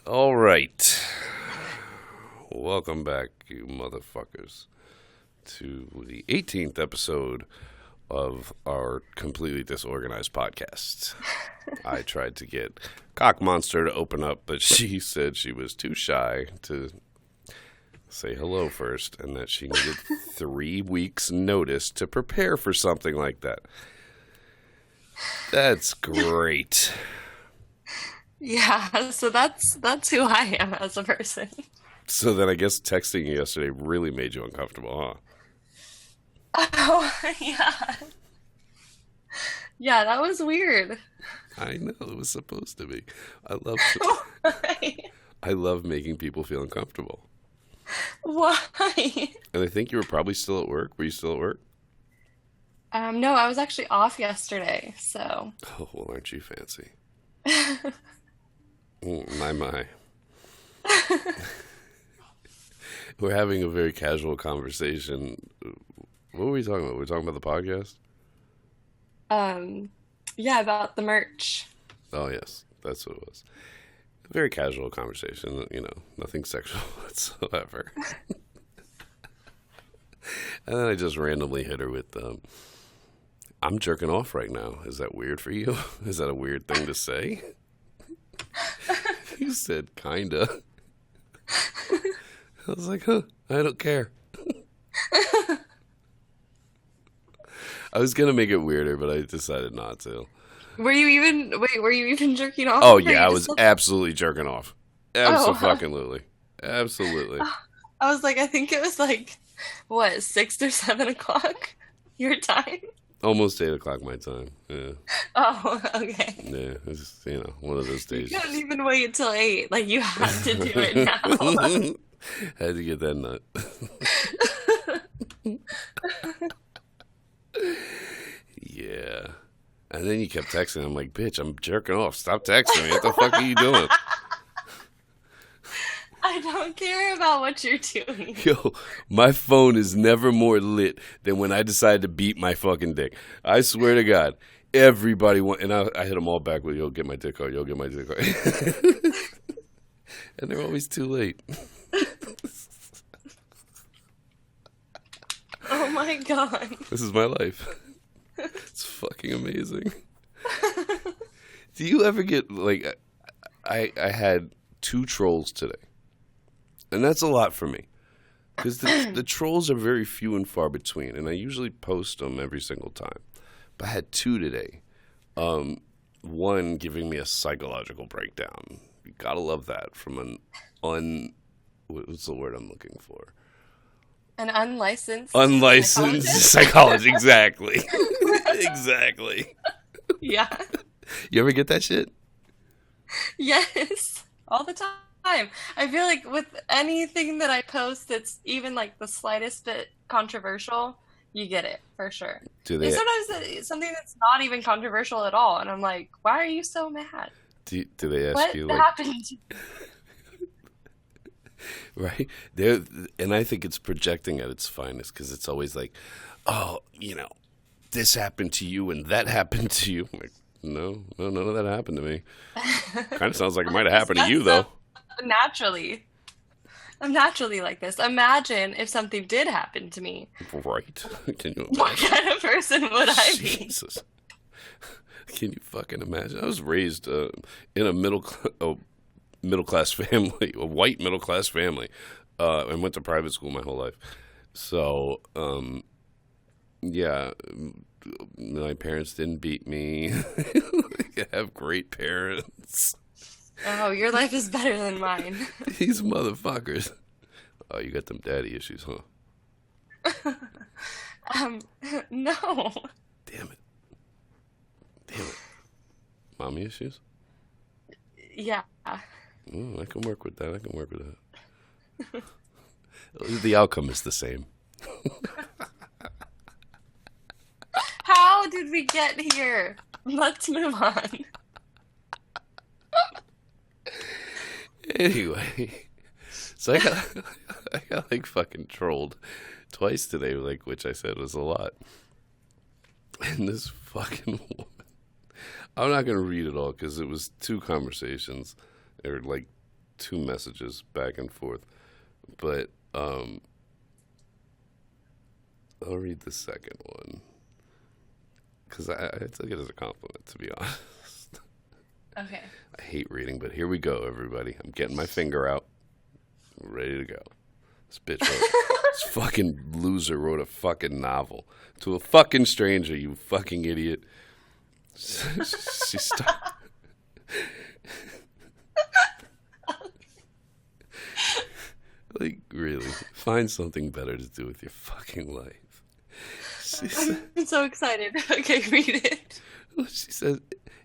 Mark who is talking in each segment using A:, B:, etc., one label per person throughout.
A: All right. Welcome back, you motherfuckers, to the 18th episode of our completely disorganized podcast. I tried to get Cock Monster to open up, but she said she was too shy to say hello first and that she needed 3 weeks' notice to prepare for something like that. That's great.
B: Yeah, so that's who I am as a person.
A: So then I guess texting you yesterday really made you uncomfortable, huh?
B: Oh, yeah. Yeah, that was weird.
A: I know, it was supposed to be. I love
B: Why?
A: I love making people feel uncomfortable.
B: Why?
A: And I think you were probably still at work. Were you still at work?
B: No, I was actually off yesterday, so.
A: Oh, well, aren't you fancy? My. We're having a very casual conversation. What were we talking about? Were we talking about the podcast?
B: Yeah, about the merch.
A: Oh, yes. That's what it was. A very casual conversation, nothing sexual whatsoever. And then I just randomly hit her with, I'm jerking off right now. Is that weird for you? Is that a weird thing to say? You said, kinda. I was like, I don't care. I was going to make it weirder, but I decided not to.
B: Were you even jerking off?
A: Oh,
B: Or
A: yeah,
B: you
A: I
B: just
A: was absolutely jerking off. Absolutely. Absolutely.
B: I was like, I think it was like, what, 6 or 7 o'clock your time?
A: Almost 8 o'clock my time. Yeah.
B: Oh, okay.
A: Yeah, it's, one of those days.
B: You couldn't even wait till 8. Like, you had to do it now.
A: Had to get that nut. Yeah. And then you kept texting. I'm like, bitch, I'm jerking off. Stop texting me. What the fuck are you doing?
B: I don't care about what you're doing.
A: Yo, my phone is never more lit than when I decide to beat my fucking dick. I swear to God, everybody and I hit them all back with, yo, get my dick hard, yo, get my dick hard. And they're always too late.
B: Oh my God.
A: This is my life. It's fucking amazing. Do you ever get, like, I had 2 trolls today. And that's a lot for me. Because the trolls are very few and far between. And I usually post them every single time. But I had 2 today. One giving me a psychological breakdown. You gotta love that from what's the word I'm looking for?
B: An unlicensed
A: Psychologist. Exactly. Exactly.
B: Yeah.
A: You ever get that shit?
B: Yes. All the time. I feel like with anything that I post that's even like the slightest bit controversial, you get it for sure.
A: Do they?
B: And sometimes it's something that's not even controversial at all, and I'm like, why are you so mad?
A: Do they ask
B: What
A: you, like,
B: happened?
A: right? And I think it's projecting at its finest because it's always like, oh, this happened to you and that happened to you. I'm like, no, none of that happened to me. Kind of sounds like it might have happened to you, though.
B: Naturally. I'm naturally like this. Imagine if something did happen to me.
A: Right? Can you imagine?
B: What kind of person would I be?
A: Jesus. Can you fucking imagine? I was raised in a middle class family, a white middle class family, and went to private school my whole life. So, yeah, my parents didn't beat me. I have great parents.
B: Oh, your life is better than mine.
A: These motherfuckers. Oh, you got them daddy issues, huh?
B: No.
A: Damn it. Mommy issues?
B: Yeah.
A: I can work with that. The outcome is the same.
B: How did we get here? Let's move on.
A: Anyway, so I got like fucking trolled twice today, like, which I said was a lot. And this fucking woman, I'm not gonna read it all because it was 2 conversations. They were like 2 messages back and forth. But I'll read the second one. Because I took it as a compliment, to be honest.
B: Okay.
A: I hate reading, but here we go, everybody. I'm getting my finger out. I'm ready to go. This bitch this fucking loser wrote a fucking novel to a fucking stranger, you fucking idiot. She started... Like, really, find something better to do with your fucking life.
B: I'm so excited. Okay, read it.
A: She says,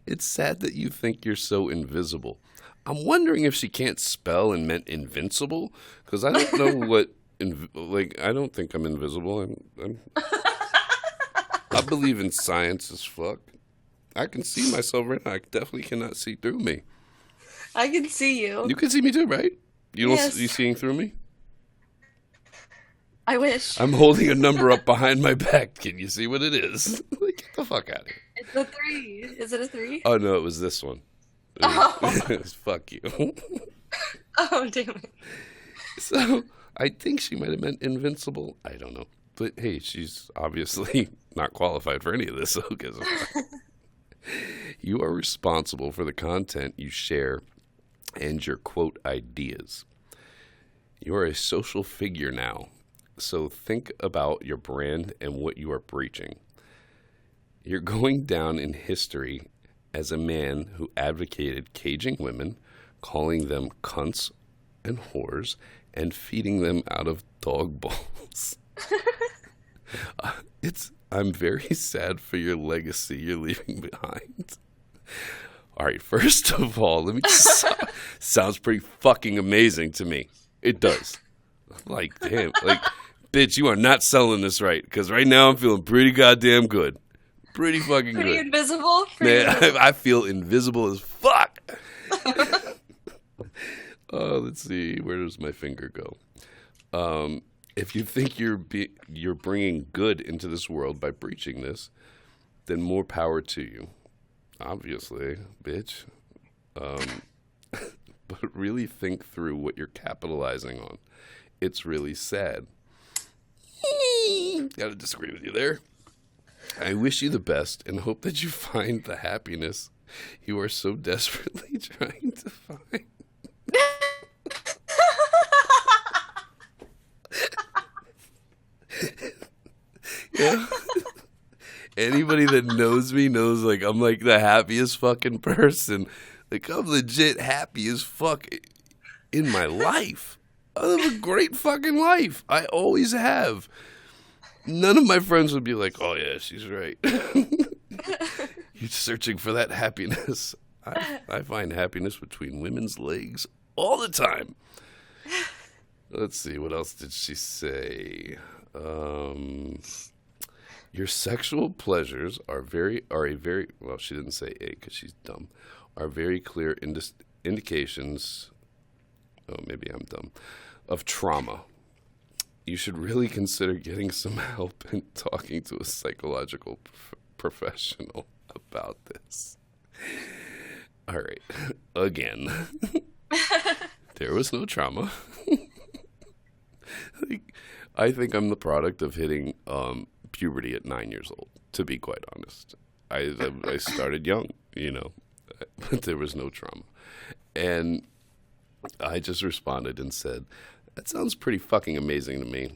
A: it's sad that you think you're so invisible. I'm wondering if she can't spell and meant invincible, because I don't know what, I don't think I'm invisible. I believe in science as fuck. I can see myself right now. I definitely cannot see through me.
B: I can see you.
A: You can see me too, right? You don't
B: Yes.
A: You seeing through me?
B: I wish.
A: I'm holding a number up behind my back. Can you see what it is? Like, get the fuck out of here.
B: It's a 3. Is it a 3?
A: Oh, no, it was this one. It was fuck you.
B: Oh, damn it.
A: So, I think she might have meant invincible. I don't know. But, hey, she's obviously not qualified for any of this. So who gives a fuck? You are responsible for the content you share and your, quote, ideas. You are a social figure now. So think about your brand and what you are preaching. You're going down in history as a man who advocated caging women, calling them cunts and whores, and feeding them out of dog bowls. I'm very sad for your legacy you're leaving behind. All right, first of all, let me just sounds pretty fucking amazing to me. It does. Like, damn, like, bitch, you are not selling this right, because right now I'm feeling pretty goddamn good. Pretty fucking
B: Pretty
A: good.
B: invisible?
A: Man, I feel invisible as fuck. Let's see. Where does my finger go? If you think you're bringing good into this world by preaching this, then more power to you. Obviously, bitch. But really think through what you're capitalizing on. It's really sad. Gotta disagree with you there. I wish you the best and hope that you find the happiness you are so desperately trying to find. Yeah. Anybody that knows me knows, like, I'm like the happiest fucking person. Like, I'm legit happy as fuck in my life. I live a great fucking life. I always have. None of my friends would be like, oh yeah, she's right. You're searching for that happiness. I find happiness between women's legs all the time. Let's see, what else did she say? Your sexual pleasures are a very well, she didn't say A because she's dumb, are very clear indications, oh, maybe I'm dumb, of trauma. You should really consider getting some help and talking to a psychological professional about this. All right, again, there was no trauma. Like, I think I'm the product of hitting puberty at 9 years old, to be quite honest. I started young, but there was no trauma. And I just responded and said, that sounds pretty fucking amazing to me.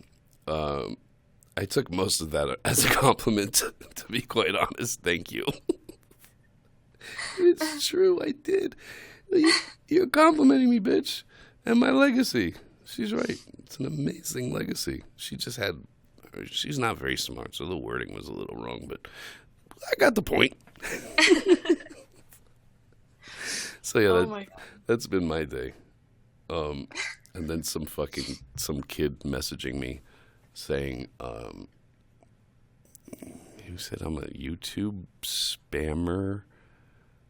A: I took most of that as a compliment, to be quite honest. Thank you. It's true, I did. You're complimenting me, bitch, and my legacy. She's right. It's an amazing legacy. She's not very smart, so the wording was a little wrong, but I got the point. So yeah, that's been my day. And then some kid messaging me saying, who said I'm a YouTube spammer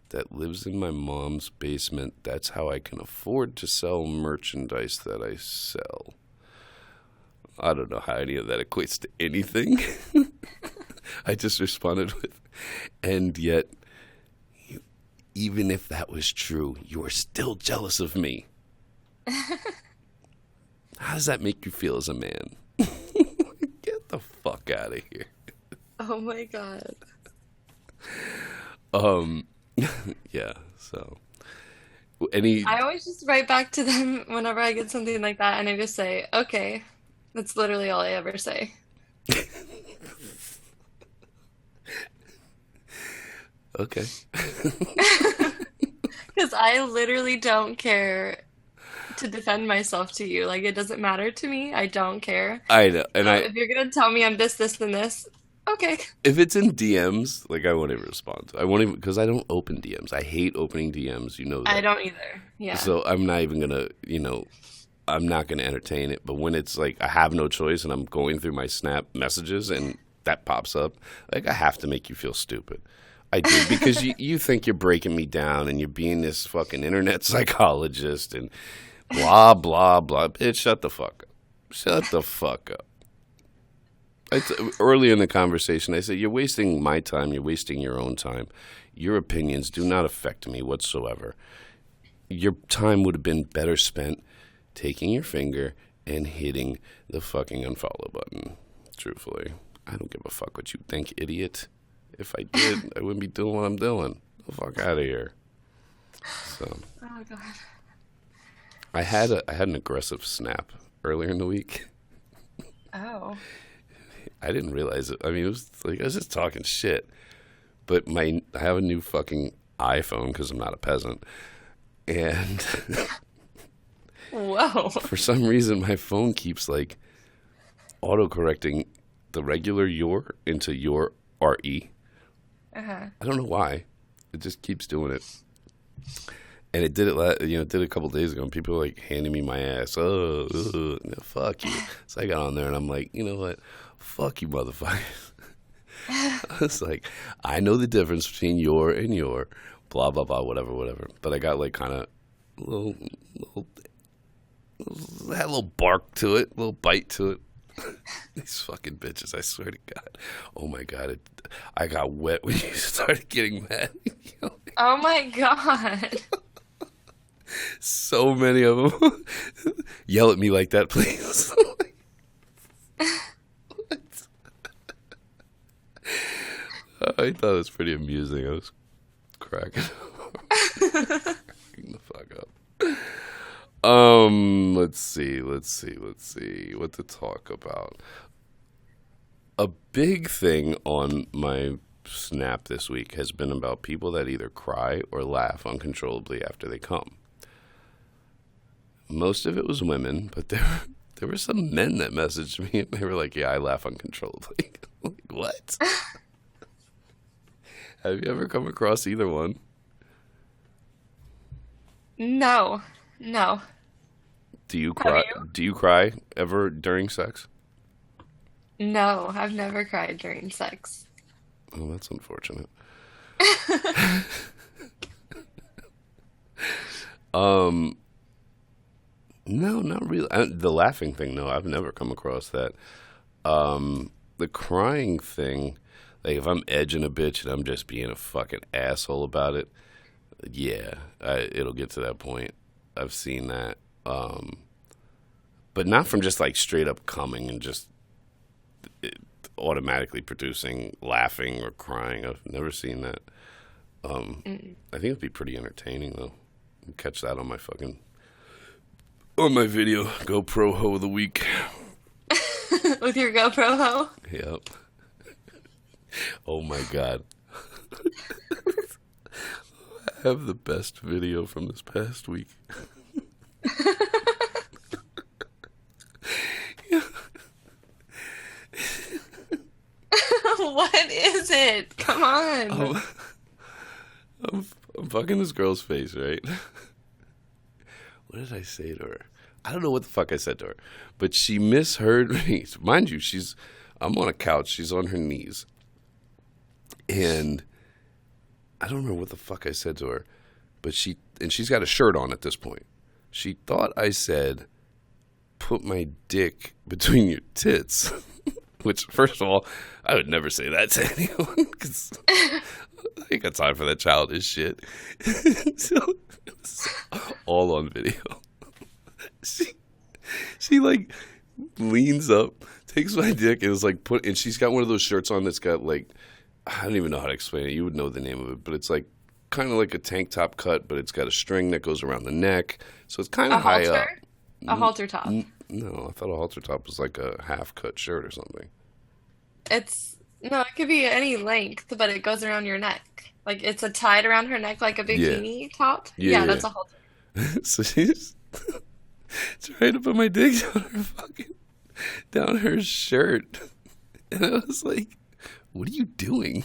A: that lives in my mom's basement. That's how I can afford to sell merchandise that I sell. I don't know how any of that equates to anything. I just responded with, and yet, even if that was true, you are still jealous of me. How does that make you feel as a man? Get the fuck out of here.
B: Oh my God.
A: Um, yeah. So, any
B: I always just write back to them whenever I get something like that, and I just say, okay. That's literally all I ever say.
A: okay.
B: Because I literally don't care to defend myself to you. Like, it doesn't matter to me. I don't care.
A: I know, and
B: So if you're gonna tell me I'm this, and this, okay.
A: if it's in DMs, like I won't even respond. I won't even because I don't open DMs. I hate opening DMs. You know that.
B: I don't either. Yeah.
A: So I'm not even gonna, I'm not gonna entertain it. But when it's like I have no choice and I'm going through my Snap messages and that pops up, like I have to make you feel stupid. I do because you think you're breaking me down and you're being this fucking internet psychologist and blah blah blah. Bitch, shut the fuck up. Shut the fuck up. Early in the conversation, I said, you're wasting my time. You're wasting your own time. Your opinions do not affect me whatsoever. Your time would have been better spent taking your finger and hitting the fucking unfollow button. Truthfully, I don't give a fuck what you think, idiot. If I did, I wouldn't be doing what I'm doing. The fuck out of here. So,
B: Oh God.
A: I had an aggressive snap earlier in the week.
B: Oh.
A: I didn't realize it. I mean, it was like I was just talking shit. But I have a new fucking iPhone because I'm not a peasant, and
B: Whoa.
A: for some reason my phone keeps like autocorrecting the regular your into your re.
B: Uh-huh.
A: I don't know why. It just keeps doing it. And it did it, did it a couple days ago. And people were like handing me my ass. Oh, no, fuck you. So I got on there and I'm like, you know what? Fuck you, motherfucker. I was like, I know the difference between your and your, blah blah blah, whatever. But I got like kind of little, had a little bark to it, a little bite to it. These fucking bitches, I swear to God. Oh my God, I got wet when you started getting mad.
B: Oh my God.
A: So many of them. Yell at me like that, please. I thought it was pretty amusing. I was cracking the fuck up. Let's see what to talk about. A big thing on my Snap this week has been about people that either cry or laugh uncontrollably after they come. Most of it was women, but there were some men that messaged me and they were like, "Yeah, I laugh uncontrollably." I'm like, what? Have you ever come across either one?
B: No.
A: Do you
B: Have
A: cry?
B: you?
A: Do you cry ever during sex?
B: No, I've never cried during sex.
A: Oh, that's unfortunate. No, not really. The laughing thing, no, I've never come across that. The crying thing, like if I'm edging a bitch and I'm just being a fucking asshole about it, yeah, it'll get to that point. I've seen that. But not from just like straight up coming and just automatically producing laughing or crying. I've never seen that. I think it'd be pretty entertaining though. Catch that on my video GoPro Ho of the Week.
B: With your GoPro hoe?
A: Yep. Oh my God. I have the best video from this past week.
B: What is it? Come on.
A: I'm fucking this girl's face, right? What did I say to her? I don't know what the fuck I said to her, but she misheard me. Mind you, I'm on a couch. She's on her knees. And I don't remember what the fuck I said to her, but she's got a shirt on at this point. She thought I said, "Put my dick between your tits," which, first of all, I would never say that to anyone because I ain't got time for that childish shit. So, it was all on video. she, she like leans up, takes my dick, and is like and she's got one of those shirts on that's got like, I don't even know how to explain it. You would know the name of it, but it's like kind of like a tank top cut, but it's got a string that goes around the neck, so it's kind of high up.
B: A halter top.
A: No, I thought a halter top was like a half cut shirt or something.
B: No, it could be any length, but it goes around your neck. Like it's a tied around her neck like a bikini top. Yeah, that's a halter.
A: So she's trying to put my dick down her shirt. And I was like, what are you doing?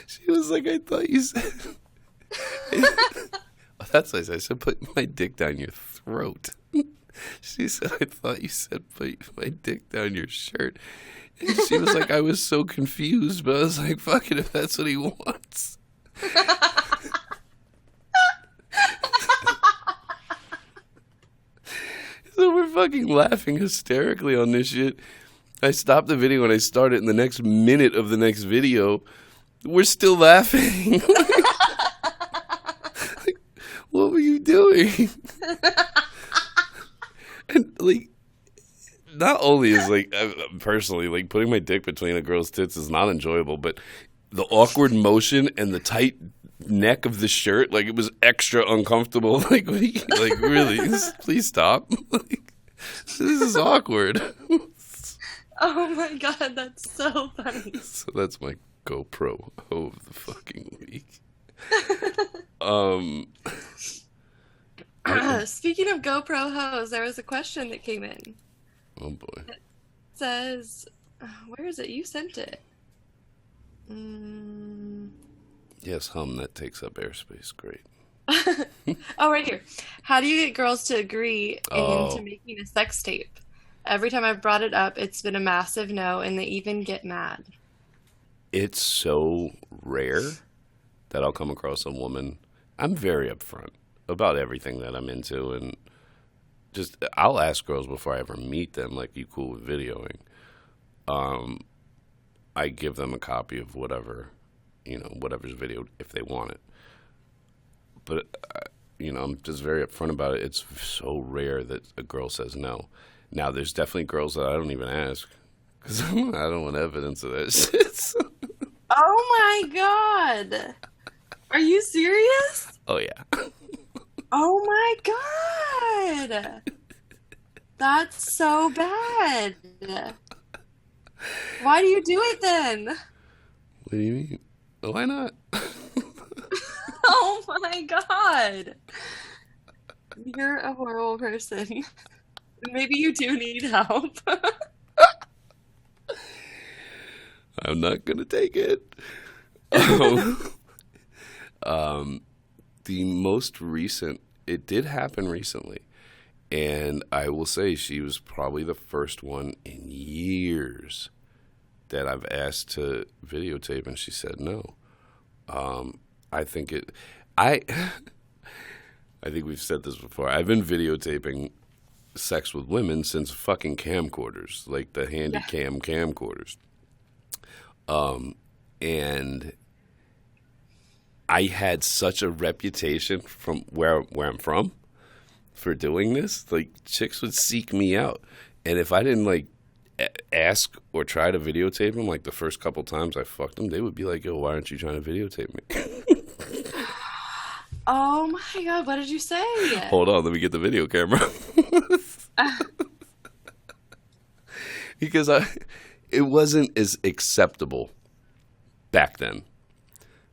A: She was like, I thought you said. That's what I said. Put my dick down your throat. She said, I thought you said put my dick down your shirt. And she was like, I was so confused, but I was like, fuck it, if that's what he wants. So we're fucking laughing hysterically on this shit. I stopped the video and I started in the next minute of the next video. We're still laughing. Like, what were you doing? And like, not only is like, personally, like putting my dick between a girl's tits is not enjoyable, but the awkward motion and the tight neck of the shirt, like it was extra uncomfortable. Like, like really, please stop. Like, this is awkward.
B: Oh my god, that's so funny.
A: So that's my GoPro of the fucking week.
B: Speaking of GoPro hoes, there was a question that came in.
A: Oh boy.
B: It says, where is it? You sent it.
A: Yes, that takes up airspace. Great.
B: Oh, right here. How do you get girls to agree into making a sex tape? Every time I've brought it up, it's been a massive no, and they even get mad.
A: It's so rare that I'll come across a woman. I'm very upfront about everything that I'm into, and just I'll ask girls before I ever meet them, like, you cool with videoing? I give them a copy of whatever's videoed if they want it. But, I'm just very upfront about it. It's so rare that a girl says no. Now, there's definitely girls that I don't even ask because I don't want evidence of that shit.
B: Oh my god! Are you serious?
A: Oh, yeah.
B: Oh my god! That's so bad. Why do you do it then?
A: What do you mean? Why not?
B: Oh my god! You're a horrible person. Maybe you do need help.
A: I'm not gonna take it. The most recent, it did happen recently, and I will say she was probably the first one in years that I've asked to videotape, and she said no. I think we've said this before. I've been videotaping sex with women since fucking camcorders, like the handy camcorders. And I had such a reputation from where I'm from for doing this. Like, chicks would seek me out, and if I didn't like ask or try to videotape them, like the first couple times I fucked them, they would be like, "Yo, why aren't you trying to videotape me?"
B: Oh my god, what did you say?
A: Hold on, let me get the video camera. Because it wasn't as acceptable back then.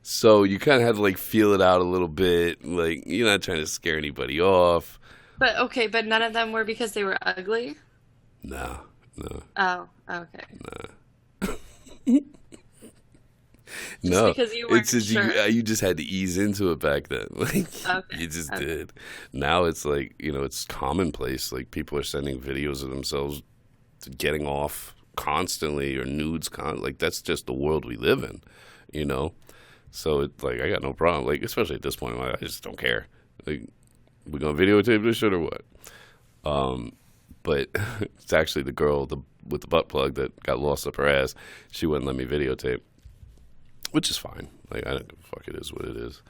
A: So you kind of had to like feel it out a little bit. Like, you're not trying to scare anybody off.
B: But none of them were because they were ugly?
A: No.
B: Oh, okay.
A: No. No,
B: because you weren't sure.
A: You just had to ease into it back then. Like,
B: okay.
A: You just did. Now it's like, it's commonplace. Like, people are sending videos of themselves getting off constantly, or nudes. Like, that's just the world we live in, So it's like, I got no problem. Like, especially at this point in life, I just don't care. Like, we gonna videotape this shit or what? But it's actually the girl with the butt plug that got lost up her ass. She wouldn't let me videotape. Which is fine. Like, I don't give a fuck. It is what it is.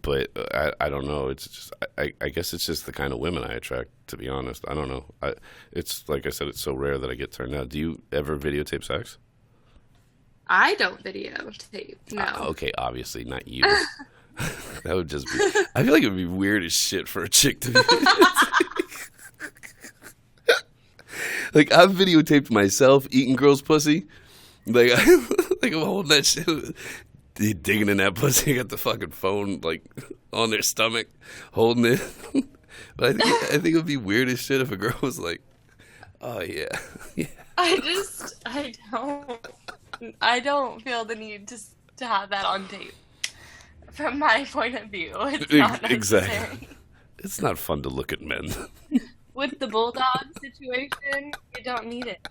A: But I don't know. It's just I guess it's just the kind of women I attract. To be honest, I don't know. It's like I said, it's so rare that I get turned down. Do you ever videotape sex?
B: I don't videotape. No.
A: Okay, obviously not you. That would just be. I feel like it would be weird as shit for a chick to be. Like I've videotaped myself eating girls' pussy. Like I'm holding that shit, digging in that pussy. I got the fucking phone like on their stomach, holding it. But I think it would be weird as shit if a girl was like, "Oh yeah, yeah."
B: I don't feel the need to have that on tape. From my point of view, it's not necessary.
A: Exactly. It's not fun to look at men.
B: With the bulldog situation, you don't need it.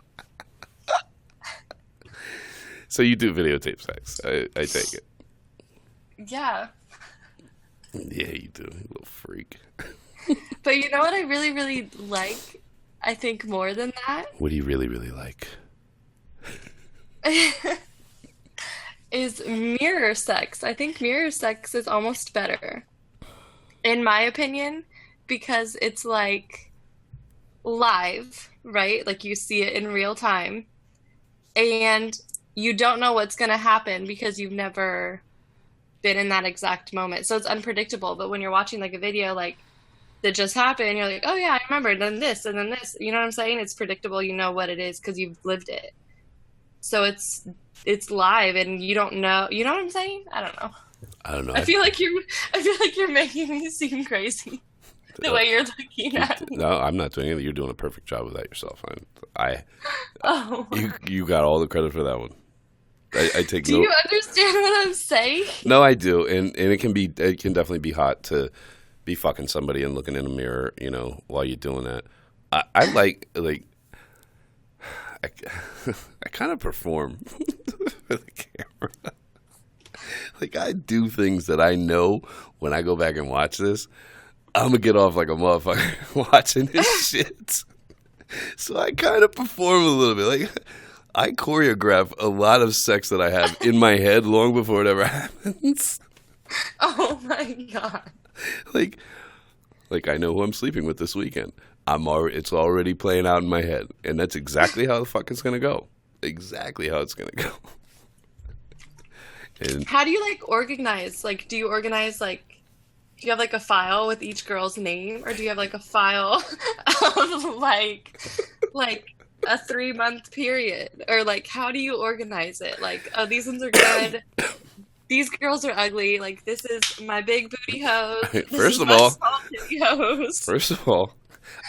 A: So you do videotape sex. I take it.
B: Yeah.
A: Yeah, you do. You little freak.
B: But you know what I really, really like? I think more than that.
A: What do you really, really like?
B: Is mirror sex. I think mirror sex is almost better, in my opinion, because it's like live, right? Like you see it in real time, and you don't know what's going to happen because you've never been in that exact moment. So it's unpredictable. But when you're watching like a video like that just happened, you're like, oh yeah, I remember, and then this, and then this. You know what I'm saying? It's predictable. You know what it is because you've lived it. So it's live, and you don't know. You know what I'm saying? I don't know.
A: I don't know.
B: I feel like you're making me seem crazy the way you're looking at me.
A: No, I'm not doing it. You're doing a perfect job with that yourself.
B: Oh.
A: You got all the credit for that one. I take.
B: Do you understand what I'm saying?
A: No, I do, and it can definitely be hot to be fucking somebody and looking in a mirror, you know, while you're doing that. I like. I kind of perform for the camera. Like I do things that I know when I go back and watch this, I'm gonna get off like a motherfucker watching this shit. So I kind of perform a little bit. Like I choreograph a lot of sex that I have in my head long before it ever happens.
B: Oh my God.
A: Like I know who I'm sleeping with this weekend. It's already playing out in my head, and that's exactly how the fuck it's gonna go. Exactly how it's gonna go. And
B: how do you like organize? Like, do you organize like? Do you have like a file with each girl's name, or do you have like a file of like a 3-month period, or like how do you organize it? Like, oh, these ones are good. These girls are ugly. Like, this is my big booty hose.
A: First of all,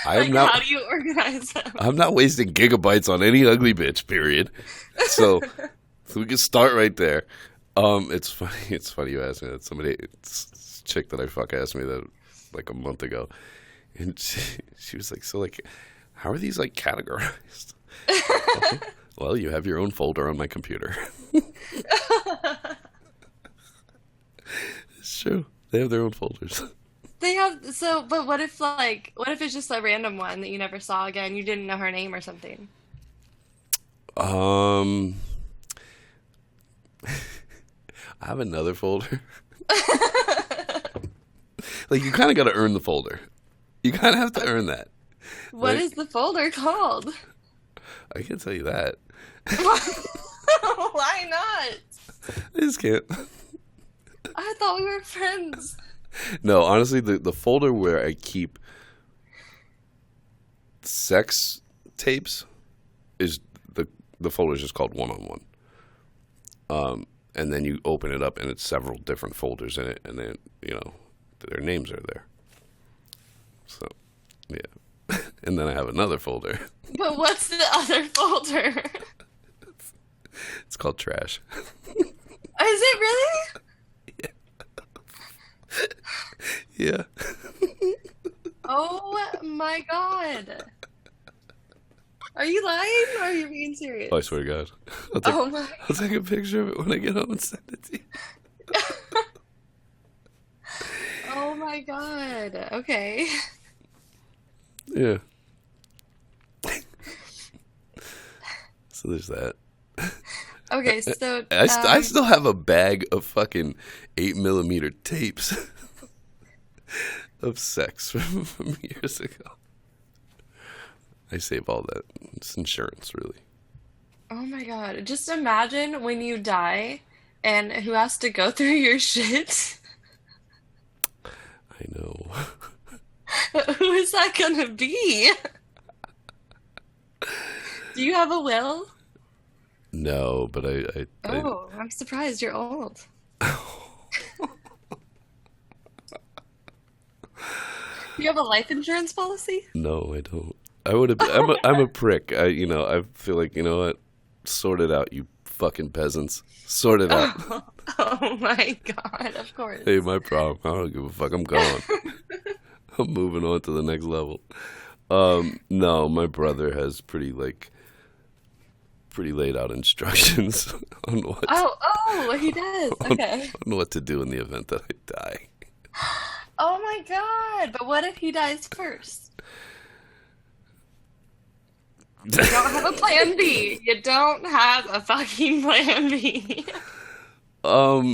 B: how do you organize them?
A: I'm not wasting gigabytes on any ugly bitch, period. So we can start right there. It's funny you asked me that. It's a chick that I asked me that like a month ago. And she was like, so like, how are these like categorized? Well, you have your own folder on my computer. It's true. They have their own folders.
B: But what if it's just a random one that you never saw again? You didn't know her name or something.
A: I have another folder. Like you kind of got to earn the folder. You kind of have to earn that.
B: What is the folder called?
A: I can't tell you that.
B: Why not?
A: I just can't.
B: I thought we were friends.
A: No, honestly, the folder where I keep sex tapes is the folder is just called one-on-one. And then you open it up and it's several different folders in it, and then their names are there. So, yeah. And then I have another folder.
B: But what's the other folder?
A: It's called trash.
B: Is it really?
A: Yeah.
B: Oh my God. Are you lying or are you being serious?
A: Oh, I swear to God. I'll take a picture of it when I get home and send it to you.
B: Oh my God. Okay.
A: Yeah. So there's that.
B: Okay, so
A: I still have a bag of fucking 8mm tapes. of sex from years ago. I save all that. It's insurance, really.
B: Oh my God. Just imagine when you die and who has to go through your shit.
A: I know.
B: Who is that gonna be? Do you have a will?
A: No, but
B: Oh, I'm surprised you're old. Do you have a life insurance policy?
A: no, I don't. I would have. I'm a prick. I feel like, you know what? Sort it out, you fucking peasants. Sort it out.
B: Oh my God, of course.
A: Hey, my problem. I don't give a fuck. I'm gone. I'm moving on to the next level. No, my brother has pretty laid out instructions on what.
B: Oh, he does. Okay.
A: On what to do in the event that I die.
B: Oh my God, but what if he dies first? You don't have a plan B. You don't have a fucking plan B.
A: No.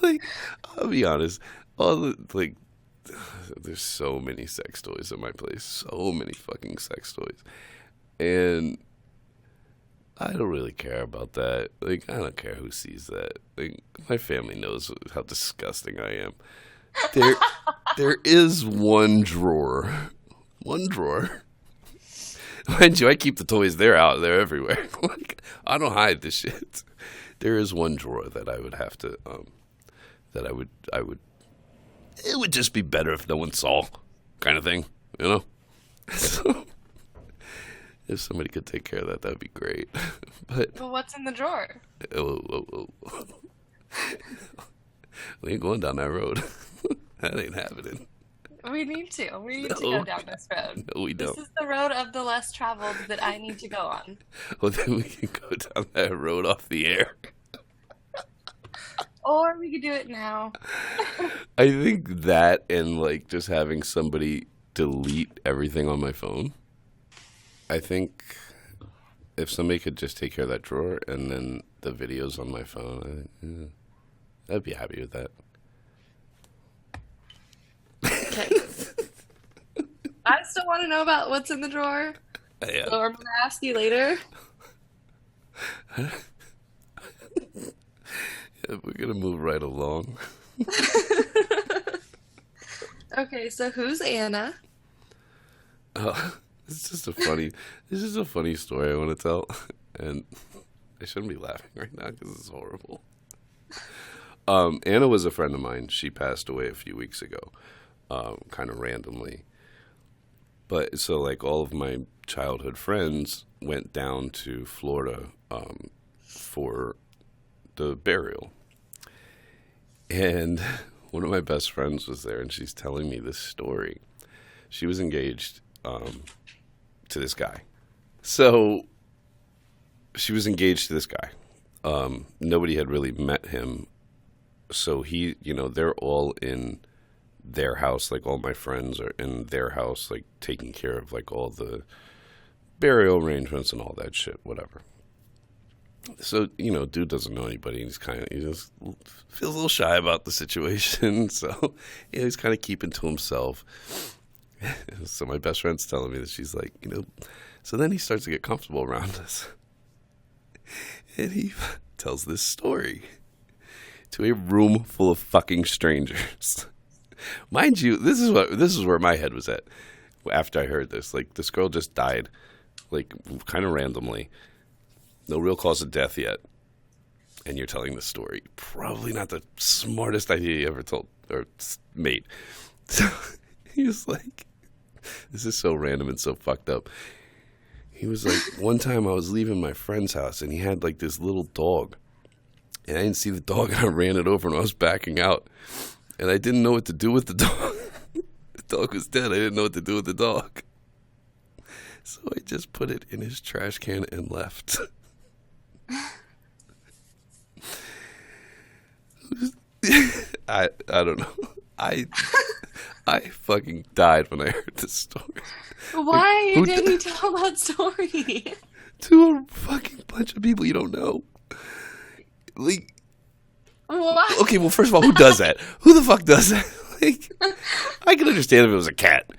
A: Like, I'll be honest. There's so many sex toys in my place. So many fucking sex toys. And I don't really care about that. Like, I don't care who sees that. Like, my family knows how disgusting I am. There is one drawer. One drawer. Mind you, I keep the toys there out. They're everywhere. Like, I don't hide this shit. There is one drawer that I would have to, that I would, it would just be better if no one saw, kind of thing, you know? So, if somebody could take care of that, that'd be great. But
B: Well, what's in the drawer?
A: We ain't going down that road. That ain't happening.
B: We need to. We need to go down this road.
A: No, we don't.
B: This is the road of the less traveled that I need to go on.
A: Well, then we can go down that road off the air.
B: Or we could do it now.
A: I think that and like just having somebody delete everything on my phone. I think if somebody could just take care of that drawer and then the videos on my phone, I'd be happy with that.
B: Okay. I still want to know about what's in the drawer.
A: Yeah.
B: So I'm going to ask you later.
A: Yeah, we're gonna move right along.
B: Okay, so who's Anna?
A: It's just a funny story I want to tell, and I shouldn't be laughing right now because it's horrible. Anna was a friend of mine. She passed away a few weeks ago, kind of randomly. But so like all of my childhood friends went down to Florida for the burial. And one of my best friends was there, and she's telling me this story. She was engaged to this guy. So she was engaged to this guy. Nobody had really met him. So they're all in their house, like all my friends are in their house, like taking care of like all the burial arrangements and all that shit, whatever. So, dude doesn't know anybody. He just feels a little shy about the situation. So, he's kind of keeping to himself. So my best friend's telling me that she's like, so then he starts to get comfortable around us. And he tells this story to a room full of fucking strangers. Mind you, this is where my head was at after I heard this. Like, this girl just died, like, kind of randomly. No real cause of death yet. And you're telling this story. Probably not the smartest idea you ever told or made. So he was like, this is so random and so fucked up. He was like, one time I was leaving my friend's house and he had like this little dog. And I didn't see the dog and I ran it over and I was backing out. And I didn't know what to do with the dog. The dog was dead. I didn't know what to do with the dog. So I just put it in his trash can and left. I don't know. I fucking died when I heard this story.
B: Why didn't you tell that story?
A: To a fucking bunch of people you don't know. Like,
B: What?
A: okay, well, first of all, who does that? Who the fuck does that? Like, I can understand if it was a cat.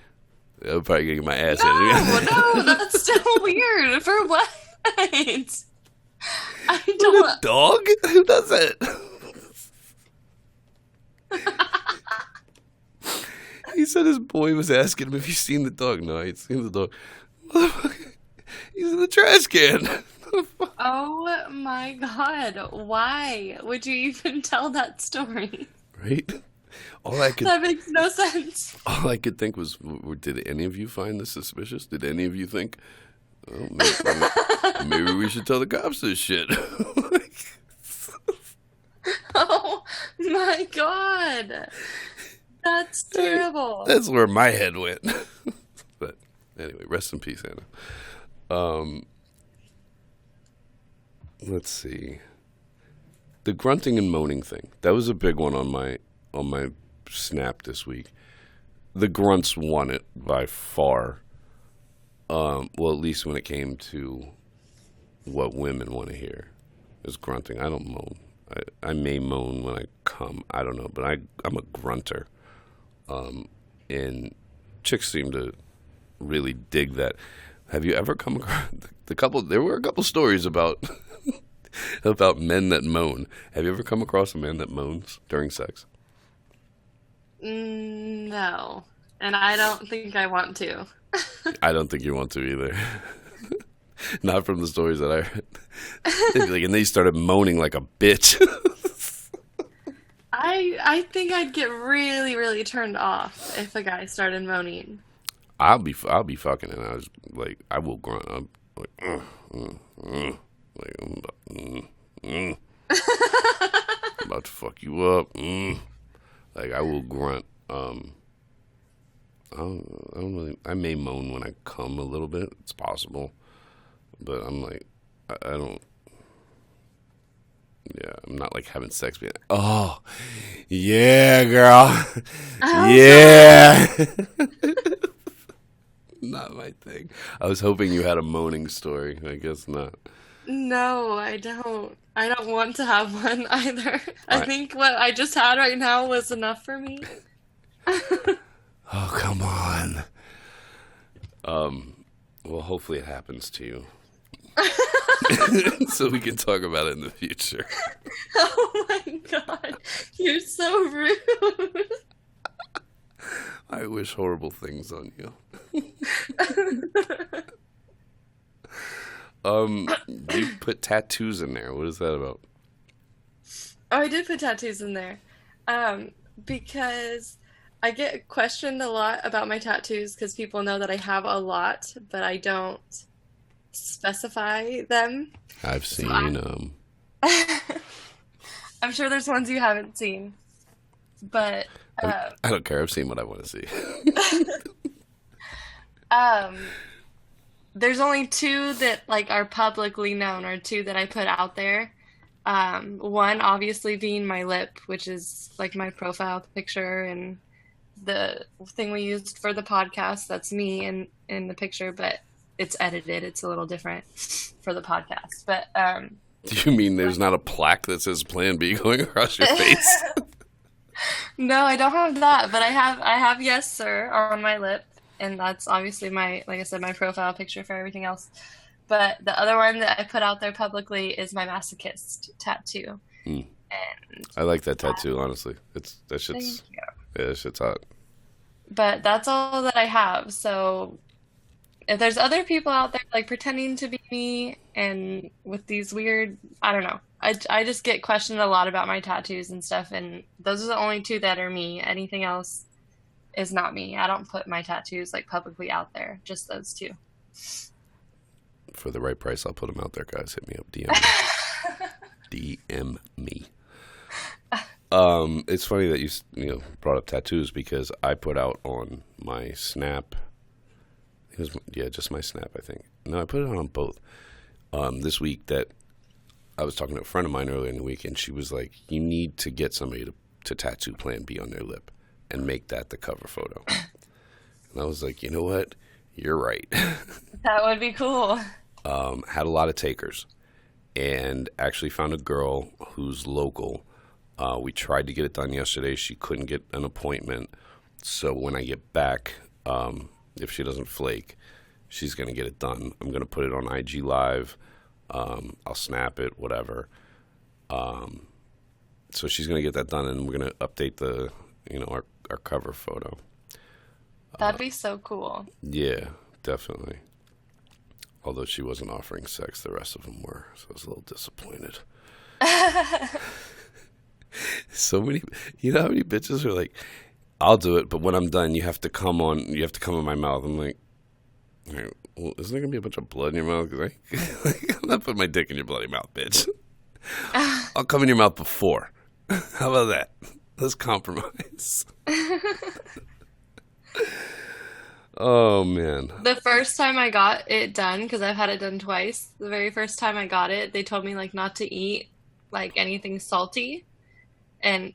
A: I'm probably gonna get my ass handed.
B: No, that's still weird. For what? I
A: A
B: don't.
A: dog? Who does that? He said his boy was asking him if he's seen the dog. No, I ain't seen the dog. Motherfucker, he's in the trash can.
B: Oh my God. Why would you even tell that story?
A: Right? All I could
B: That makes no sense.
A: All I could think was, did any of you find this suspicious? Did any of you think, oh, maybe we should tell the cops this shit?
B: Oh my God. That's terrible.
A: That's where my head went. But anyway, rest in peace, Anna. Let's see. The grunting and moaning thing. That was a big one on my Snap this week. The grunts won it by far. Well, at least when it came to what women want to hear is grunting. I don't moan. I may moan when I come. I don't know, but I'm a grunter. And chicks seem to really dig that. Have you ever come across there were a couple stories about about men that moan. Have you ever come across a man that moans during sex?
B: No. And I don't think I want to.
A: I don't think you want to either. Not from the stories that I heard. And they started moaning like a bitch.
B: I think I'd get really, really turned off if a guy started moaning.
A: I'll be fucking, and I was like, I will grunt. I'm like, like I'm about to fuck you up. Like I will grunt. I don't really. I may moan when I come a little bit. It's possible, but I'm like, I don't. Yeah, I'm not like having sex being, oh, yeah, girl. Yeah. Not my thing. I was hoping you had a moaning story. I guess not.
B: No, I don't. I don't want to have one either. I think what I just had right now was enough for me.
A: Oh, come on. Well, hopefully it happens to you. So we can talk about it in the future.
B: Oh my God. You're so rude.
A: I wish horrible things on you. You put tattoos in there. What is that about?
B: Oh, I did put tattoos in there. Because I get questioned a lot about my tattoos because people know that I have a lot, but I don't specify them.
A: I've seen
B: I'm sure there's ones you haven't seen, but
A: I don't care. I've seen what I want to see.
B: There's only two that like are publicly known, or two that I put out there. One obviously being my lip, which is like my profile picture and the thing we used for the podcast. That's me in the picture, but it's edited. It's a little different for the podcast. But
A: do you mean there's not a plaque that says Plan B going across your face?
B: No, I don't have that, but I have yes sir on my lip, and that's obviously my, like I said, my profile picture for everything else. But the other one that I put out there publicly is my masochist tattoo. And
A: I like that tattoo, honestly. That shit's,
B: thank you.
A: yeah, that shit's hot.
B: But that's all that I have. So if there's other people out there like pretending to be me and with these weird, I don't know. I just get questioned a lot about my tattoos and stuff, and those are the only two that are me. Anything else is not me. I don't put my tattoos like publicly out there. Just those two.
A: For the right price, I'll put them out there, guys. Hit me up, DM me. It's funny that you brought up tattoos, because I put out on my Snap. Just my Snap, I think. No, I put it on both. This week that I was talking to a friend of mine earlier in the week, and she was like, "You need to get somebody to tattoo Plan B on their lip and make that the cover photo." And I was like, you know what? You're right.
B: That would be cool.
A: Had a lot of takers. and actually found a girl who's local. We tried to get it done yesterday. She couldn't get an appointment. So when I get back, if she doesn't flake, she's going to get it done. I'm going to put it on IG Live. I'll snap it, whatever. So she's going to get that done, and we're going to update the, our cover photo.
B: That'd be so cool.
A: Yeah, definitely. Although she wasn't offering sex, the rest of them were. So I was a little disappointed. So many, how many bitches are like, I'll do it, but when I'm done, you have to come in my mouth. I'm like, all right, well, isn't there going to be a bunch of blood in your mouth? I'm not putting my dick in your bloody mouth, bitch. I'll come in your mouth before. How about that? Let's compromise. Oh, man.
B: The first time I got it done, because I've had it done twice, the very first time I got it, they told me like not to eat like anything salty. And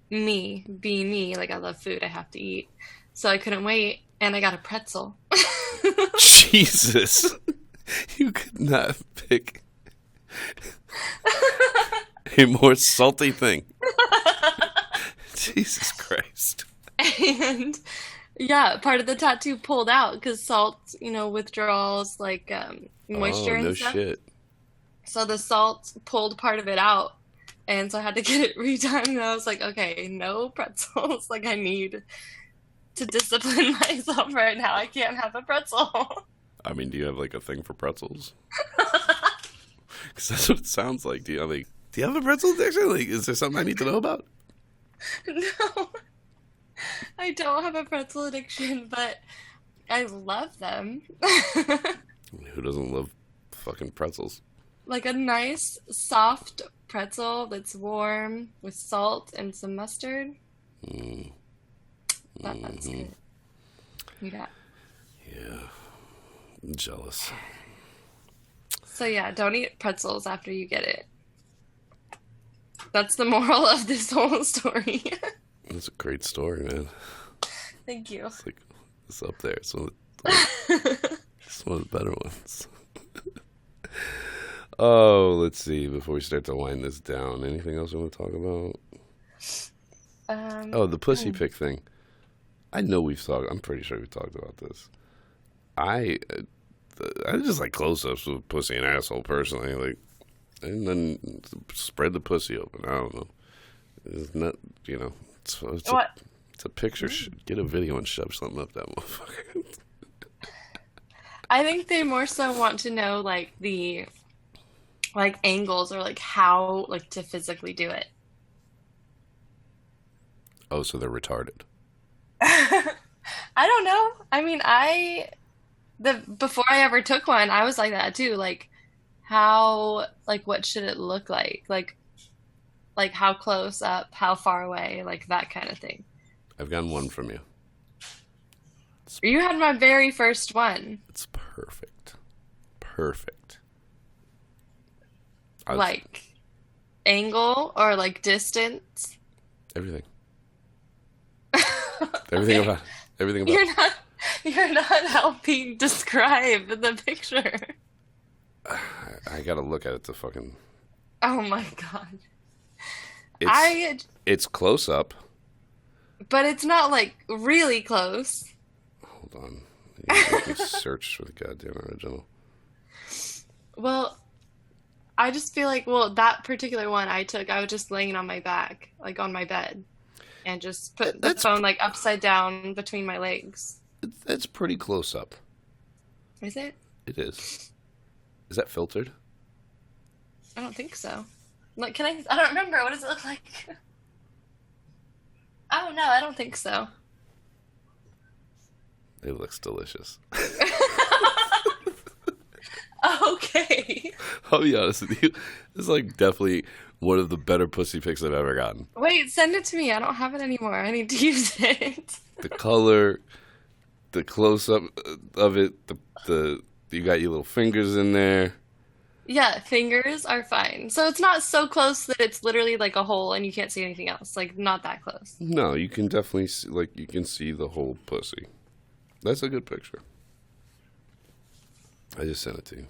B: me, being me, like I love food, I have to eat. So I couldn't wait, and I got a pretzel.
A: Jesus. You could not pick a more salty thing. Jesus Christ.
B: And yeah, part of the tattoo pulled out because salt, withdrawals like moisture and stuff.
A: No shit.
B: So the salt pulled part of it out. And so I had to get it redone. And I was like, okay, no pretzels. Like, I need to discipline myself right now. I can't have a pretzel.
A: I mean, do you have, like, a thing for pretzels? Because that's what it sounds like. Do you have a pretzel addiction? Like, is there something I need to know about?
B: No. I don't have a pretzel addiction, but I love them.
A: Who doesn't love fucking pretzels?
B: Like a nice, soft pretzel that's warm with salt and some mustard. That's good. Yeah.
A: I'm jealous.
B: So yeah, don't eat pretzels after you get it. That's the moral of this whole story.
A: That's a great story, man.
B: Thank you.
A: It's up there. It's one of the better ones. Oh, let's see. Before we start to wind this down, anything else you want to talk about? The pussy pick thing. I know I'm pretty sure we've talked about this. I just like close-ups with pussy and asshole personally, like, and then spread the pussy open. I don't know. It's not, it's a picture. Get a video and shove something up that motherfucker.
B: I think they more so want to know like the angles or like how like to physically do it.
A: Oh, so they're retarded.
B: I don't know. I mean, before I ever took one, I was like that too. Like how, like what should it look like? Like how close up, how far away, like that kind of thing.
A: I've gotten one from you.
B: You had my very first one.
A: It's perfect. Perfect.
B: Like angle or like distance?
A: Everything. Everything about it.
B: You're not helping describe the picture.
A: I gotta look at it to fucking...
B: Oh my god.
A: It's close up.
B: But it's not like really close.
A: Hold on. You can search for the goddamn original.
B: Well, I just feel like, that particular one I took, I was just laying on my back, like on my bed, and just put the phone like upside down between my legs.
A: That's pretty close up.
B: Is it?
A: It is. Is that filtered?
B: I don't think so. Like, I don't remember. What does it look like? Oh, no, I don't think so.
A: It looks delicious.
B: Okay.
A: I'll be honest with you. This is like definitely one of the better pussy pics I've ever gotten.
B: Wait, send it to me. I don't have it anymore. I need to use it.
A: The color, the close-up of it, you got your little fingers in there.
B: Yeah, fingers are fine. So it's not so close that it's literally like a hole and you can't see anything else. Like, not that close.
A: No, you can definitely see, like, you can see the whole pussy. That's a good picture. I just sent it to you.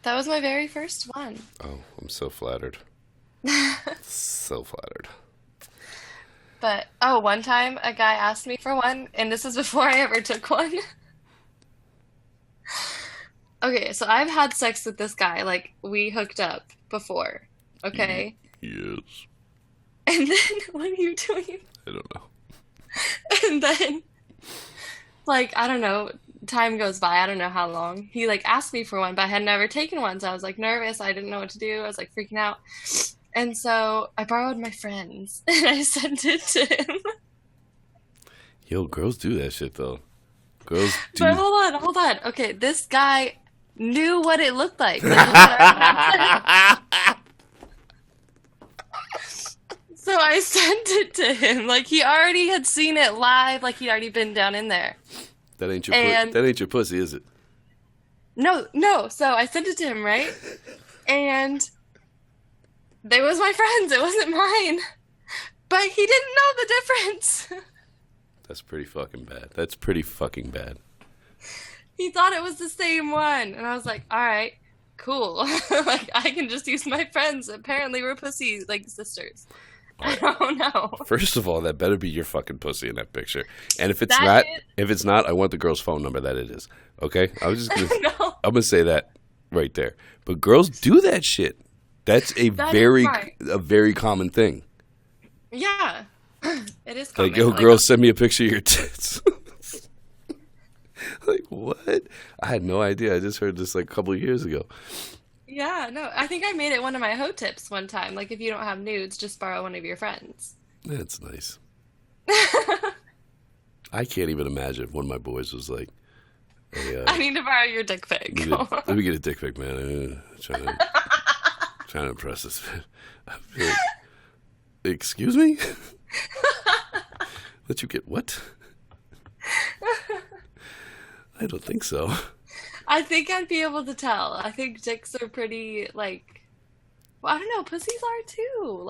B: That was my very first one.
A: Oh, I'm so flattered. So flattered.
B: But, oh, one time a guy asked me for one, and this is before I ever took one. Okay, so I've had sex with this guy. Like, we hooked up before. Okay?
A: Yes.
B: And then, what are you doing?
A: I don't know.
B: And then, like, I don't know, time goes by, I don't know how long. He, like, asked me for one, but I had never taken one, so I was, like, nervous. I didn't know what to do. I was, like, freaking out. And so I borrowed my friend's, and I sent it to him.
A: Yo, girls do that shit, though. Girls do.
B: But hold on. Okay, this guy knew what it looked like. Like, he had already- So I sent it to him. Like, he already had seen it live. Like, he'd already been down in there.
A: That ain't your
B: And-
A: that ain't your pussy, is it?
B: No. So I sent it to him, right? And they was my friend's. It wasn't mine. But he didn't know the difference.
A: That's pretty fucking bad. That's pretty fucking bad.
B: He thought it was the same one. And I was like, all right, cool. Like, I can just use my friends. Apparently we're pussy, like, sisters. I don't know.
A: First of all, that better be your fucking pussy in that picture. And if it's
B: That
A: not, I want the girl's phone number that it is. Okay? I was just gonna
B: No.
A: I'm gonna say that right there. But girls do that shit. That's a
B: That is
A: very
B: right.
A: common thing.
B: Yeah. It is common.
A: Like, yo,
B: Like,
A: girls, send me a picture of your tits. Like, what? I had no idea. I just heard this like a couple of years ago.
B: yeah, no. I think I made it one of my hoe tips one time. Like, if you don't have nudes, just borrow one of your friends.
A: That's nice. I can't even imagine if one of my boys was like, hey,
B: I need to borrow your dick pic.
A: let me get a dick pic, man. I'm trying to impress this. I'd be like, excuse me? Let you get what? I don't think so.
B: I think I'd be able to tell. I think dicks are pretty, like, well, I don't know, pussies are too.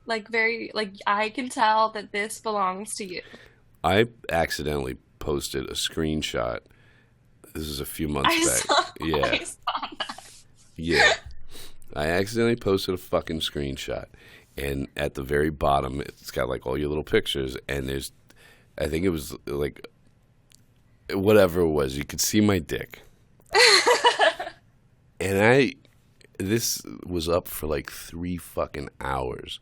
B: Like very, like, I can tell that this belongs to you.
A: I accidentally posted a screenshot. This is a few months
B: I
A: back.
B: saw
A: Yeah.
B: that.
A: Yeah. I accidentally posted a fucking screenshot. And at the very bottom, it's got like all your little pictures. And I think it was like, whatever it was, you could see my dick. And this was up for like 3 fucking hours.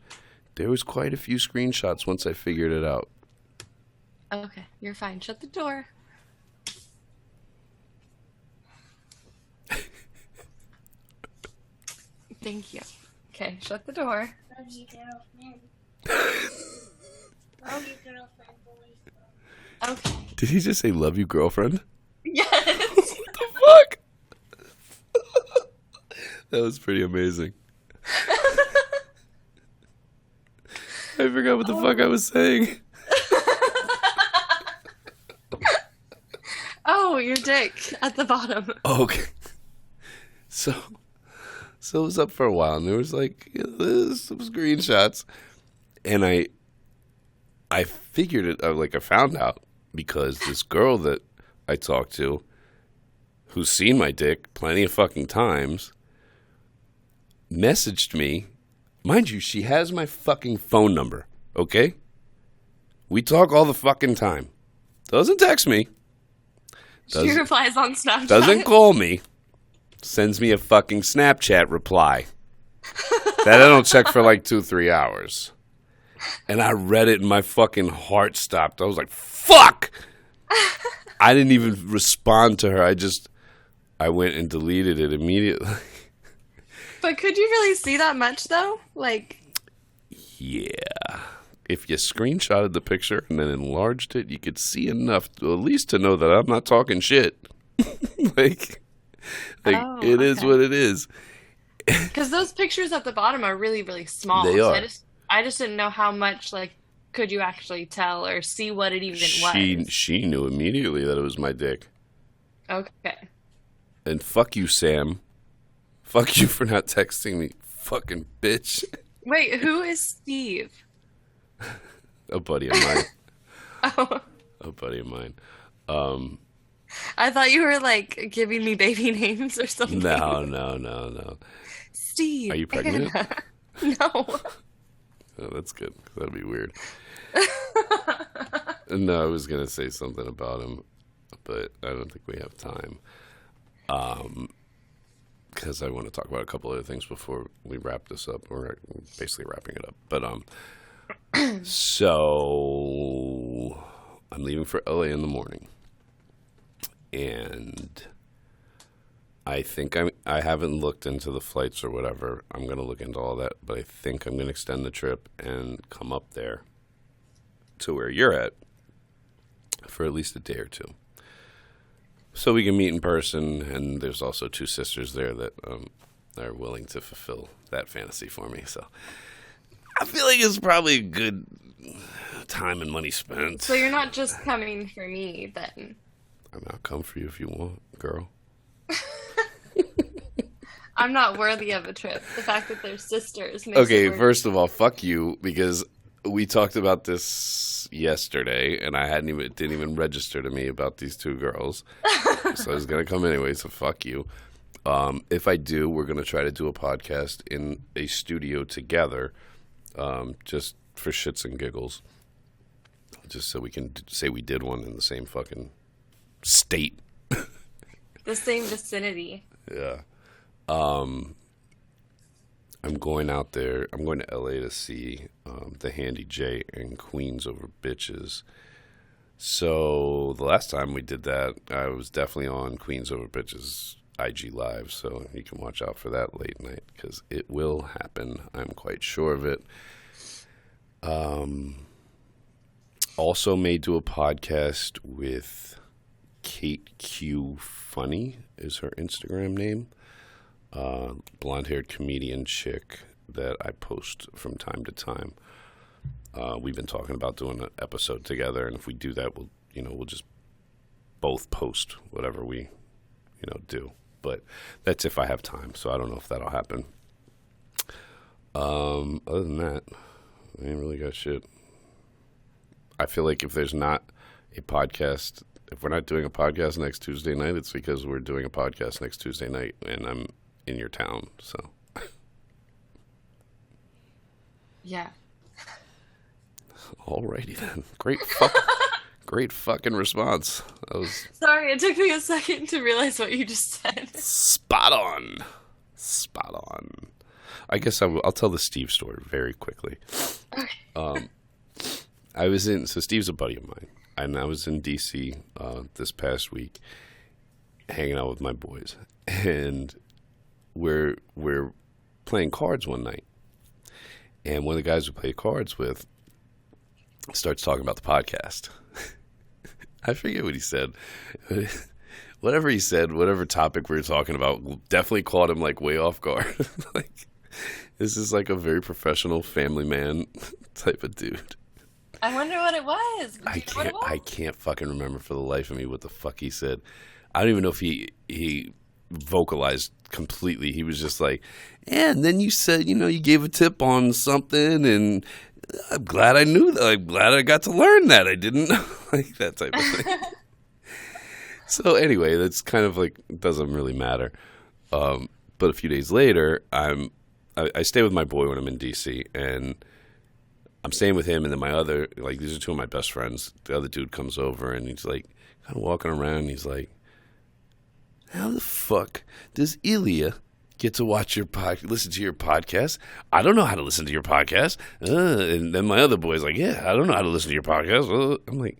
A: There was quite a few screenshots once I figured it out.
B: Okay, you're fine. Shut the door. Thank you. Okay, shut the door.
C: Love you, girlfriend. Love you, girlfriend, boys.
B: Okay.
A: Did he just say, love you, girlfriend?
B: Yes.
A: What the fuck? That was pretty amazing. I forgot what the fuck I was saying.
B: Oh, your dick at the bottom.
A: Oh, okay. So it was up for a while, and there was like some screenshots, and I figured it. I found out because this girl that I talked to, who's seen my dick plenty of fucking times, messaged me. Mind you, she has my fucking phone number. Okay, we talk all the fucking time. Doesn't text me.
B: She replies on Snapchat.
A: Doesn't call me. Sends me a fucking Snapchat reply that I don't check for like 2-3 hours. And I read it and my fucking heart stopped. I was like, fuck! I didn't even respond to her. I went and deleted it immediately.
B: But could you really see that much, though? Like,
A: Yeah. If you screenshotted the picture and then enlarged it, you could see enough at least to know that I'm not talking shit. like
B: Oh,
A: it is
B: okay.
A: what it is.
B: because those pictures at the bottom are really, really small.
A: They
B: So
A: are.
B: I just didn't know how much, like, could you actually tell or see what it even was.
A: She knew immediately that it was my dick.
B: Okay.
A: And fuck you, Sam. Fuck you for not texting me, fucking bitch.
B: Wait, who is Steve?
A: A buddy of mine.
B: Oh,
A: A buddy of mine.
B: I thought you were like giving me baby names or something.
A: No.
B: Steve.
A: Are you pregnant?
B: Anna. No.
A: Oh, that's good. That'd be weird. No, I was gonna say something about him, but I don't think we have time. Because I want to talk about a couple other things before we wrap this up. We're basically wrapping it up. But so I'm leaving for LA in the morning, and I think I haven't looked into the flights or whatever. I'm gonna look into all that, but I think I'm gonna extend the trip and come up there to where you're at for at least a day or two, so we can meet in person. And there's also two sisters there that are willing to fulfill that fantasy for me. So I feel like it's probably a good time and money spent.
B: So you're not just coming for me then?
A: I'll come for you if you want, girl.
B: I'm not worthy of a trip. The fact that they're sisters makes
A: Okay,
B: it worthy.
A: first of all, fuck you, because we talked about this yesterday, and it didn't even register to me about these two girls. So I was gonna come anyway. So fuck you. If I do, we're gonna try to do a podcast in a studio together, just for shits and giggles, just so we can say we did one in the same fucking state.
B: The same vicinity.
A: Yeah. I'm going out there. I'm going to LA to see the Handy J and Queens Over Bitches. So the last time we did that, I was definitely on Queens Over Bitches IG Live. So you can watch out for that late night, because it will happen. I'm quite sure of it. Also may do a podcast with Kate Q Funny is her Instagram name. Blonde-haired comedian chick that I post from time to time. We've been talking about doing an episode together, and if we do that, we'll just both post whatever we, do. But that's if I have time, so I don't know if that'll happen. Other than that, I ain't really got shit. I feel like if there's not a podcast, if we're not doing a podcast next Tuesday night, it's because we're doing a podcast next Tuesday night, and I'm in your town, so.
B: Yeah.
A: Alrighty then. Great fucking response. That was
B: Sorry, it took me a second to realize what you just said.
A: spot on. I guess I'll tell the Steve story very quickly.
B: Okay.
A: So Steve's a buddy of mine, and I was in DC this past week, hanging out with my boys, and we're playing cards one night, and one of the guys we play cards with starts talking about the podcast. I forget what he said. Whatever he said, whatever topic we were talking about, definitely caught him like way off guard. Like, this is like a very professional family man type of dude.
B: I wonder what it was.
A: I can't fucking remember for the life of me what the fuck he said. I don't even know if he vocalized completely. He was just like, yeah, and then you said, you gave a tip on something, and I'm glad I knew that. I'm glad I got to learn that. I didn't know, like that type of thing. So anyway, that's kind of like, doesn't really matter. But a few days later, I stay with my boy when I'm in DC, and I'm staying with him, and then my other, like, these are two of my best friends. The other dude comes over, and he's like, kind of walking around, and he's like, how the fuck does Ilya get to listen to your podcast? I don't know how to listen to your podcast. And then my other boy's like, yeah, I don't know how to listen to your podcast. I'm like,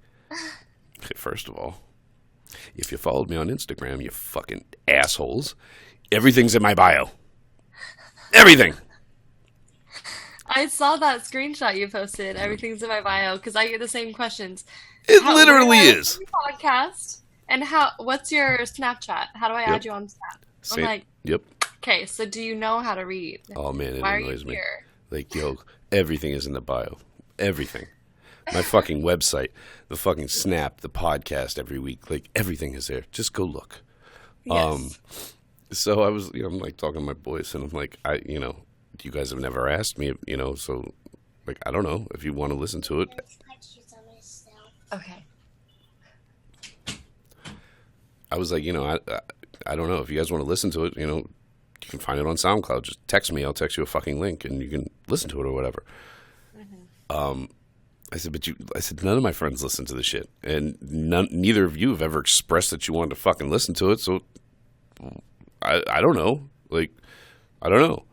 A: okay, first of all, if you followed me on Instagram, you fucking assholes, everything's in my bio. Everything.
B: I saw that screenshot you posted. Everything's in my bio, because I get the same questions.
A: It literally is.
B: Podcast. And what's your Snapchat? How do I add you on Snap? I'm like,
A: yep.
B: Okay, so do you know how to read?
A: Oh man, it
B: Why
A: annoys
B: are you
A: me.
B: here?
A: Like, yo, everything is in the bio. Everything. My fucking website, the fucking Snap, the podcast every week, like everything is there. Just go look.
B: Yes.
A: So I was, I'm like talking to my boys, and I'm like, you guys have never asked me, so like, I don't know if you want to listen to it.
C: There's pictures of myself.
B: Okay.
A: I was like, I don't know if you guys want to listen to it. You can find it on SoundCloud. Just text me. I'll text you a fucking link, and you can listen to it or whatever. Mm-hmm. I said, none of my friends listen to the shit, and neither of you have ever expressed that you wanted to fucking listen to it. So I don't know. Like, I don't know.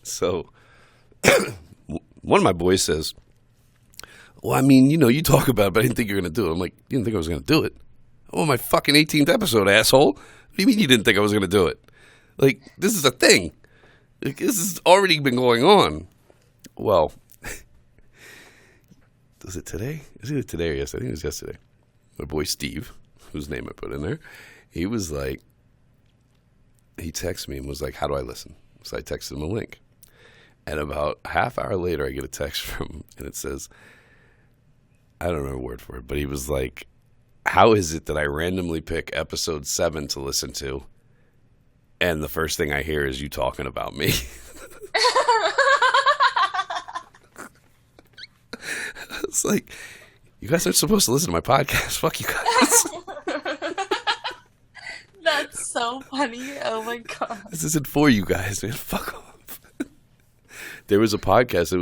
A: So one of my boys says, well, I mean, you talk about it, but I didn't think you were going to do it. I'm like, you didn't think I was going to do it? Oh, my fucking 18th episode, asshole. What do you mean you didn't think I was going to do it? Like, this is a thing. Like, this has already been going on. Well, was it today? Is it today or yesterday? I think it was yesterday. My boy Steve, whose name I put in there, he was like, he texted me and was like, how do I listen? So I texted him a link. And about a half hour later, I get a text from him, and it says, I don't remember word for it, but he was like, how is it that I randomly pick episode 7 to listen to, and the first thing I hear is you talking about me? It's like, you guys aren't supposed to listen to my podcast. Fuck you guys.
B: That's so funny. Oh my god.
A: This isn't for you guys, man. Fuck off. There was a podcast.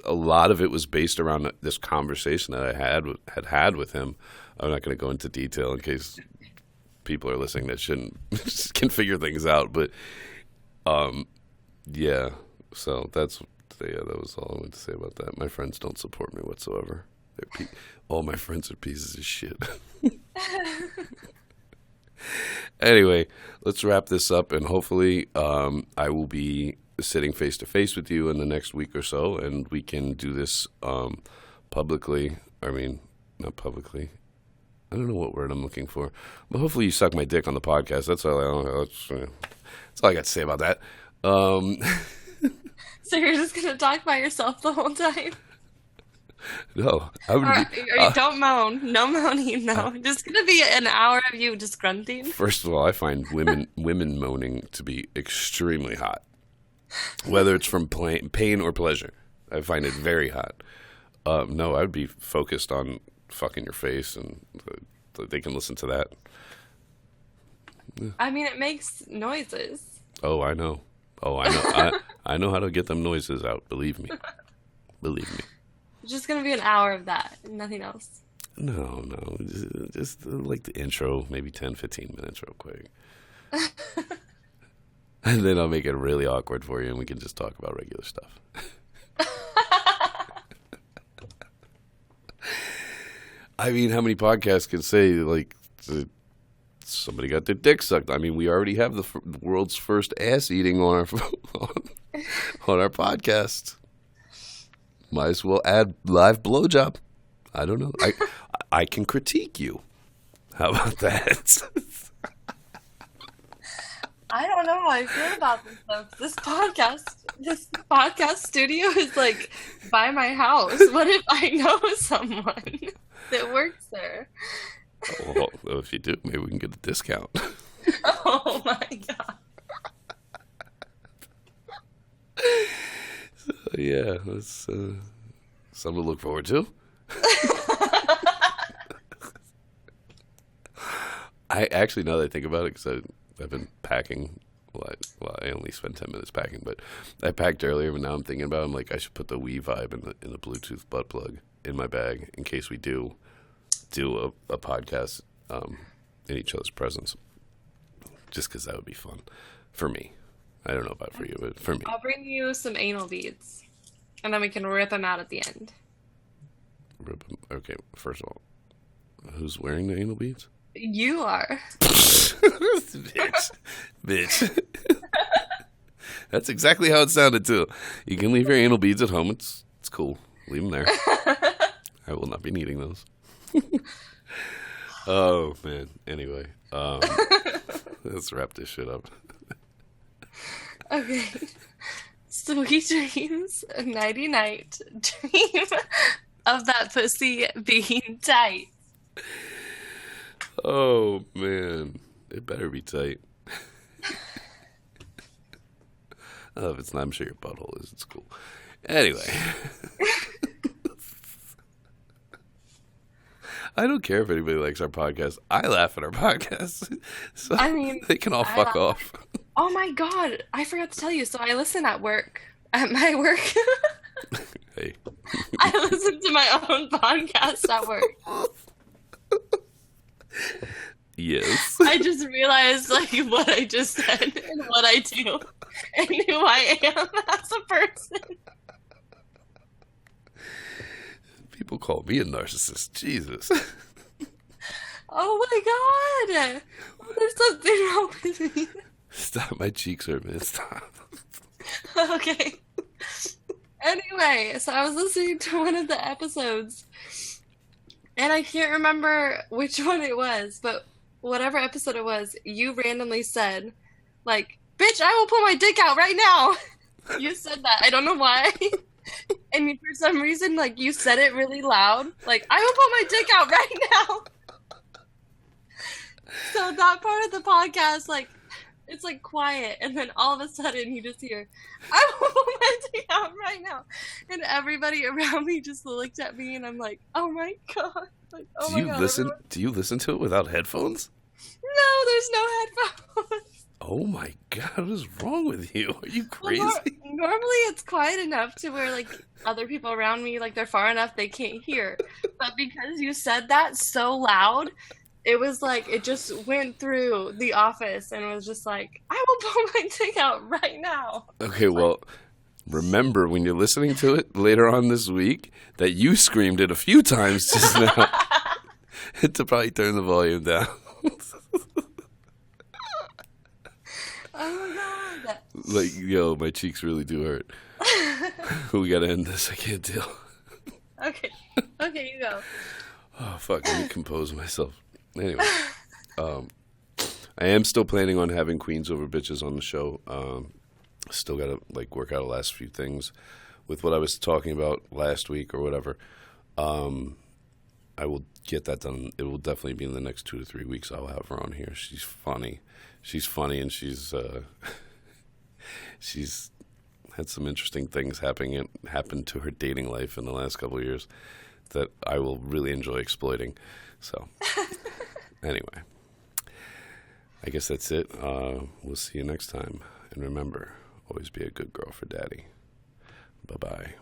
A: A lot of it was based around this conversation that I had with him. I'm not going to go into detail in case people are listening that shouldn't can figure things out. But, yeah. So that was all I wanted to say about that. My friends don't support me whatsoever. All my friends are pieces of shit. Anyway, let's wrap this up, and hopefully I will be sitting face to face with you in the next week or so, and we can do this publicly. I mean, not publicly. I don't know what word I'm looking for, but hopefully you suck my dick on the podcast. That's all I got to say about that.
B: So you're just gonna talk by yourself the whole time?
A: No,
B: don't moan. No moaning. No, just gonna be an hour of you just grunting.
A: First of all, I find women moaning to be extremely hot, whether it's from pain or pleasure. I find it very hot. No, I would be focused on fucking your face, and they can listen to that. Yeah.
B: I mean, it makes noises.
A: Oh, I know. I know how to get them noises out. Believe me.
B: It's just gonna be an hour of that, nothing else.
A: No, just like the intro, maybe 10, 15 minutes real quick. And then I'll make it really awkward for you, and we can just talk about regular stuff. I mean, how many podcasts can say, like, somebody got their dick sucked? I mean, we already have the world's first ass eating on our podcast. Might as well add live blowjob. I don't know. I can critique you. How about that?
B: I don't know how I feel about this, though. This podcast studio is like by my house. What if I know someone that works there?
A: Well, if you do, maybe we can get a discount.
B: Oh my god.
A: So, yeah, that's something to look forward to. I actually, now that I think about it, because I've been packing. Well, I only spent 10 minutes packing, but I packed earlier. But now I'm thinking about it, I'm like, I should put the Wii Vibe in the Bluetooth butt plug in my bag in case we do a podcast in each other's presence. Just because that would be fun for me. I don't know about for you, but for me.
B: I'll bring you some anal beads, and then we can rip them out at the end.
A: Rip them. Okay, first of all, who's wearing the anal beads?
B: You are.
A: Bitch. That's exactly how it sounded too. You can leave your anal beads at home. It's cool. Leave them there. I will not be needing those. Oh man. Anyway, let's wrap this shit up.
B: Okay. Sweet dreams, nighty night. Dream of that pussy being tight.
A: Oh man, it better be tight. Oh, if it's not, I'm sure your butthole is. It's cool. Anyway, I don't care if anybody likes our podcast. I laugh at our podcast. So
B: I mean,
A: they can all fuck off.
B: Oh my God, I forgot to tell you. So I listen at work, at my work.
A: Hey.
B: I listen to my own podcast at work.
A: Yes.
B: I just realized like what I just said and what I do and who I am as a person.
A: People call me a narcissist. Jesus.
B: Oh my God. Oh, there's something wrong with me.
A: Stop. My cheeks hurt, man. Stop.
B: Okay. Anyway, so I was listening to one of the episodes and I can't remember which one it was, but whatever episode it was, you randomly said, like, bitch, I will pull my dick out right now. You said that. I don't know why. And for some reason, like, you said it really loud. Like, I will pull my dick out right now. So that part of the podcast, like, it's like quiet. And then all of a sudden, you just hear, I will pull my dick out right now. And everybody around me just looked at me, and I'm like, oh my God. Like, oh
A: do
B: my
A: you
B: God,
A: listen?
B: everyone.
A: Do you listen to it without headphones?
B: No, there's no headphones.
A: Oh my God, what is wrong with you? Are you crazy?
B: Well, normally it's quiet enough to where like other people around me, like they're far enough they can't hear. But because you said that so loud, it was like it just went through the office and was just like, I will pull my dick out right now.
A: Okay, well, remember when you're listening to it later on this week that you screamed it a few times just now. To probably turn the volume down.
B: Oh my God.
A: Like, yo, my cheeks really do hurt. We gotta end this. I can't deal.
B: Okay, you go.
A: Oh, fuck. Let me compose myself. Anyway, I am still planning on having Queens Over Bitches on the show. Still gotta, like, work out the last few things with what I was talking about last week or whatever. I will get that done. It will definitely be in the next 2 to 3 weeks. I'll have her on here. She's funny. And she's had some interesting things happen to her dating life in the last couple of years that I will really enjoy exploiting. So, anyway, I guess that's it. We'll see you next time. And remember, always be a good girl for daddy. Bye-bye.